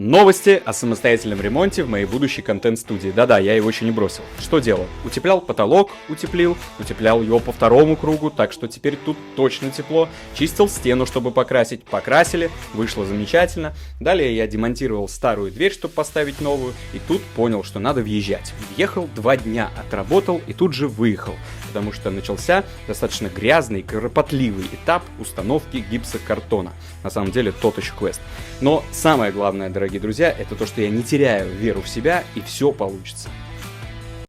Новости о самостоятельном ремонте в моей будущей контент-студии. Да-да, я его еще не бросил. Что делал? Утеплял потолок, утеплял его по второму кругу, так что теперь тут точно тепло. Чистил стену, чтобы покрасить. Покрасили, вышло замечательно. Далее я демонтировал старую дверь, чтобы поставить новую. И тут понял, что надо въезжать. Въехал 2 дня, отработал и тут же выехал. Потому что начался достаточно грязный, кропотливый этап установки гипсокартона. На самом деле тот еще квест. Но самое главное, дорогие друзья, это то, что я не теряю веру в себя, и все получится.